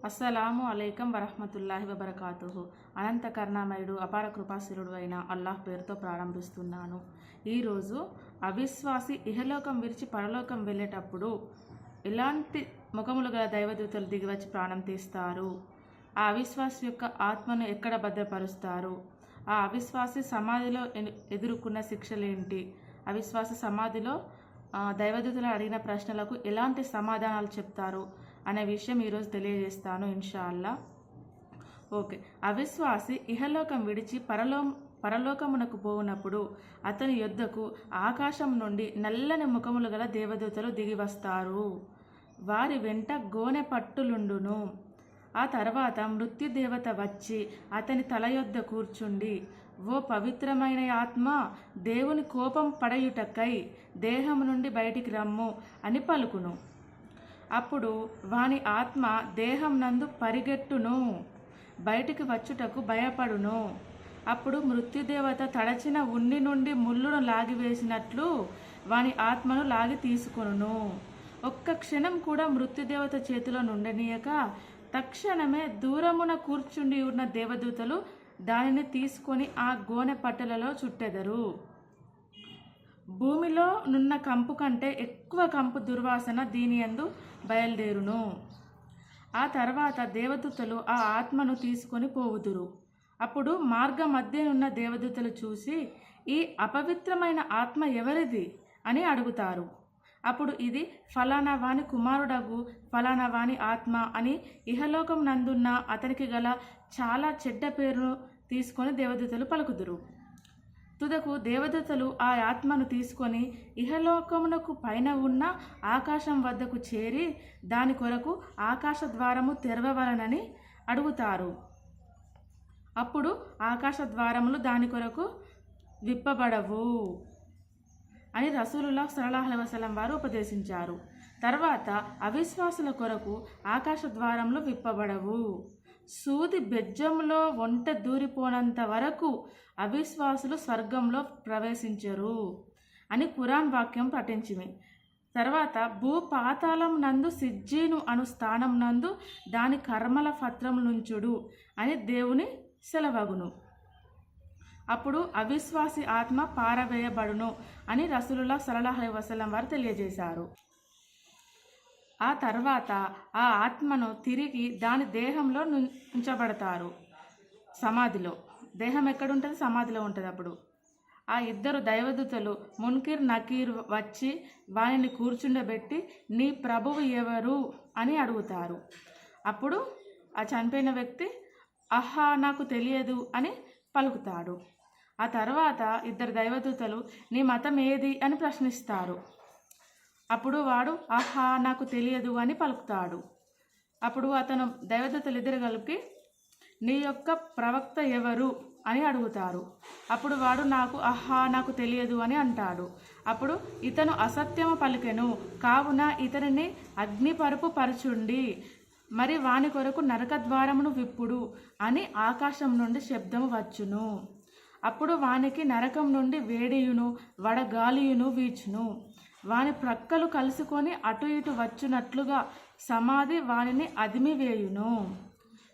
అస్సలాము అలైకం వరహ్మతుల్లాహి వబరకాతుహు. అనంత కరుణామయుడు అపార కృపాశీలుడు అయిన అల్లాహ్ పేరుతో ప్రారంభిస్తున్నాను. ఈరోజు అవిశ్వాసి ఇహలోకం విడిచి పరలోకం వెళ్ళేటప్పుడు ఎలాంటి ముఖములు గల దైవదూతలు దిగివచ్చి ప్రాణం తీస్తారు, ఆ అవిశ్వాసి యొక్క ఆత్మను ఎక్కడ భద్రపరుస్తారు, ఆ అవిశ్వాసి సమాధిలో ఎదుర్కొన్న శిక్షలేంటి, అవిశ్వాసి సమాధిలో దైవదూతలు అడిగిన ప్రశ్నలకు ఎలాంటి సమాధానాలు చెప్తారు అనే విషయం ఈరోజు తెలియజేస్తాను ఇన్షాల్లా. ఓకే, అవిశ్వాసి ఇహలోకం విడిచి పరలోకమునకు పోవునప్పుడు అతని యొద్దకు ఆకాశం నుండి నల్లని ముఖములు గల దేవదూతలు దిగి వస్తారు. వారి వెంట గోనె పట్టులుండును. ఆ తర్వాత మృత్యుదేవత వచ్చి అతని తల యొద్ద కూర్చుండి, ఓ పవిత్రమైన ఆత్మ, దేవుని కోపం పడయుటకై దేహం నుండి బయటికి రమ్ము అని పలుకును. అప్పుడు వాని ఆత్మ దేహం నందు పరిగెట్టును, బయటికి వచ్చుటకు భయపడును. అప్పుడు మృత్యుదేవత తడచిన ఉన్ని నుండి ముళ్ళును లాగివేసినట్లు వాని ఆత్మను లాగి తీసుకొనును. ఒక్క క్షణం కూడా మృత్యుదేవత చేతిలో నుండనీయక తక్షణమే దూరమున కూర్చుండి ఉన్న దేవదూతలు దానిని తీసుకొని ఆ గోనె పట్టెలలో చుట్టెదరు. భూమిలో నున్న కంపు కంటే ఎక్కువ కంపు దుర్వాసన దీని యందు బయలుదేరును. ఆ తర్వాత దేవదూతలు ఆ ఆత్మను తీసుకొని పోవుదురు. అప్పుడు మార్గ మధ్యనున్న దేవదూతలు చూసి, ఈ అపవిత్రమైన ఆత్మ ఎవరిది అని అడుగుతారు. అప్పుడు ఇది ఫలానా వాని కుమారుడగు ఫలానా వాని ఆత్మ అని ఇహలోకం నందున్న అతనికి గల చాలా చెడ్డ పేరును తీసుకొని దేవదూతలు పలుకుదురు. తుదకు దేవదూతలు ఆ ఆత్మను తీసుకొని ఇహలోకమునకు పైన ఉన్న ఆకాశం వద్దకు చేరి దాని కొరకు ఆకాశ ద్వారము తెరవవలనని అడుగుతారు. అప్పుడు ఆకాశ ద్వారములు దాని కొరకు విప్పబడవు అని రసూలుల్లాహ్ సల్లల్లాహు అలైహి వసల్లం వారు ఉపదేశించారు. తర్వాత అవిశ్వాసుల కొరకు ఆకాశ ద్వారములు విప్పబడవు. సూది బెజ్జంలో వంట దూరిపోనంత వరకు అవిశ్వాసులు స్వర్గంలో ప్రవేశించరు అని ఖురాన్ వాక్యం పఠించిమి. తర్వాత భూపాతాళం నందు సిజ్జీను అను స్థానం నందు దాని కర్మల పత్రం నుంచుడు అని దేవుని సెలవగును. అప్పుడు అవిశ్వాసి ఆత్మ పారవేయబడును అని రసూలుల్లాహ్ సల్లల్లాహు అలైహి వసల్లం వారు తెలియజేశారు. ఆ తర్వాత ఆ ఆత్మను తిరిగి దాని దేహంలో ఉంచబడతారు. సమాధిలో దేహం ఎక్కడుంటుంది? సమాధిలో ఉంటుంది. అప్పుడు ఆ ఇద్దరు దైవదూతలు మున్కిర్ నకీర్ వచ్చి వారిని కూర్చుండబెట్టి, నీ ప్రభువు ఎవరు అని అడుగుతారు. అప్పుడు ఆ చనిపోయిన వ్యక్తి అహా నాకు తెలియదు అని పలుకుతాడు. ఆ తర్వాత ఇద్దరు దైవదూతలు నీ మతం ఏది అని ప్రశ్నిస్తారు. అప్పుడు వాడు ఆహా నాకు తెలియదు అని పలుకుతాడు. అప్పుడు అతను దైవదూతలు ఇద్దరు కలిపి నీ యొక్క ప్రవక్త ఎవరు అని అడుగుతారు. అప్పుడు వాడు నాకు తెలియదు అని అంటాడు. అప్పుడు ఇతను అసత్యము పలికెను, కావున ఇతనిని అగ్నిపరుపు పరచుండి మరి వాని కొరకు నరకద్వారమును విప్పుడు అని ఆకాశం నుండి శబ్దము వచ్చును. అప్పుడు వానికి నరకం నుండి వేడియును వడగాలియును వీచును. వాని ప్రక్కలు కలుసుకొని అటు ఇటు వచ్చునట్లుగా సమాధి వానిని అదిమివేయును.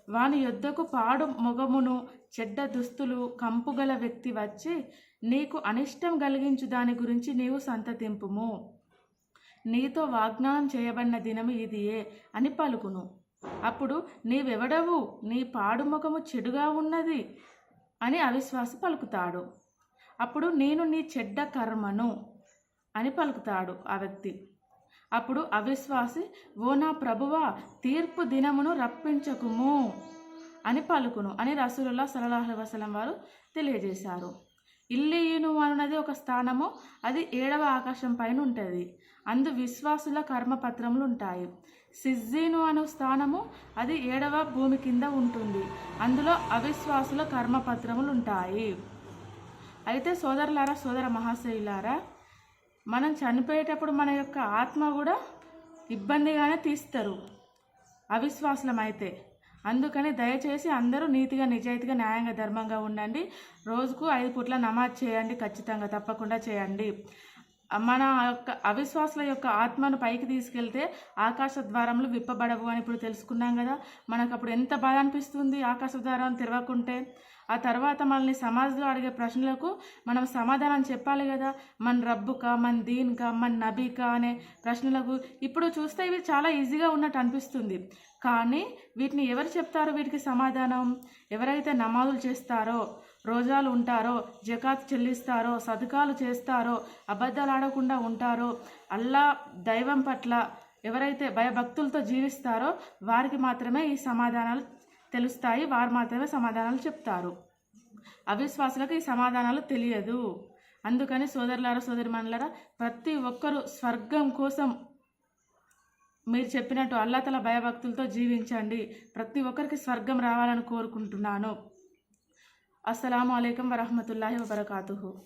వాని యొద్దకు పాడు మొగమును చెడ్డ దుస్తులు కంపుగల వ్యక్తి వచ్చి, నీకు అనిష్టం కలిగించు దాని గురించి నీవు సంతతింపుము, నీతో వాగ్దానం చేయబడిన దినము ఇదియే అని పలుకును. అప్పుడు నీవెవడవు, నీ పాడు ముఖము చెడుగా ఉన్నది అని అవిశ్వాసి పలుకుతాడు. అప్పుడు నేను నీ చెడ్డ కర్మను అని పలుకుతాడు ఆ వ్యక్తి. అప్పుడు అవిశ్వాసి, ఓ నా ప్రభువా, తీర్పు దినమును రప్పించకుము అని పలుకును అని రసూలుల్లాహ్ సల్లల్లాహు అలైహి వసల్లం వారు తెలియజేశారు. ఇల్లీయును అనున్నది ఒక స్థానము, అది 7వ ఆకాశం పైన ఉంటుంది. అందు విశ్వాసుల కర్మపత్రములు ఉంటాయి. సిజ్జీను అను స్థానము, అది 7వ భూమి కింద ఉంటుంది. అందులో అవిశ్వాసుల కర్మపత్రములు ఉంటాయి. అయితే సోదరులారా, సోదర మహాశయులారా, మనం చనిపోయేటప్పుడు మన యొక్క ఆత్మ కూడా ఇబ్బందిగానే తీస్తారు అవిశ్వాసులమైతే. అందుకని దయచేసి అందరూ నీతిగా నిజాయితీగా న్యాయంగా ధర్మంగా ఉండండి. రోజుకు 5 పూట్ల నమాజ్ చేయండి, ఖచ్చితంగా తప్పకుండా చేయండి. మన యొక్క అవిశ్వాసుల యొక్క ఆత్మను పైకి తీసుకెళ్తే ఆకాశ ద్వారములు విప్పబడవు అని ఇప్పుడు తెలుసుకున్నాం కదా. మనకు అప్పుడు ఎంత బాధ అనిపిస్తుంది ఆకాశ ద్వారం తెరవకుంటే. ఆ తర్వాత మనల్ని సమాజంలో అడిగే ప్రశ్నలకు మనం సమాధానం చెప్పాలి కదా. మన రబ్బుకా, మన దీన్కా, మన నబీకా అనే ప్రశ్నలకు ఇప్పుడు చూస్తే ఇవి చాలా ఈజీగా ఉన్నట్టు అనిపిస్తుంది. కానీ వీటిని ఎవరు చెప్తారో వీటికి సమాధానం? ఎవరైతే నమాజులు చేస్తారో, రోజాలు ఉంటారో, జకాత్ చెల్లిస్తారో, సదకాలు చేస్తారో, అబద్ధాలు ఆడకుండా ఉంటారో, అల్లా దైవం పట్ల ఎవరైతే భయభక్తులతో జీవిస్తారో వారికి మాత్రమే ఈ సమాధానాలు తెలుస్తాయి. వారు మాత్రమే సమాధానాలు చెప్తారు. అవిశ్వాసులకు ఈ సమాధానాలు తెలియదు. అందుకని సోదరులారా, సోదరిమణులారా, ప్రతి ఒక్కరూ స్వర్గం కోసం మీరు చెప్పినట్టు అల్లా తల భయభక్తులతో జీవించండి. ప్రతి ఒక్కరికి స్వర్గం రావాలని కోరుకుంటున్నాను. అస్సలాము అలైకుం వరహమతుల్లాహి వబరకాతుహు.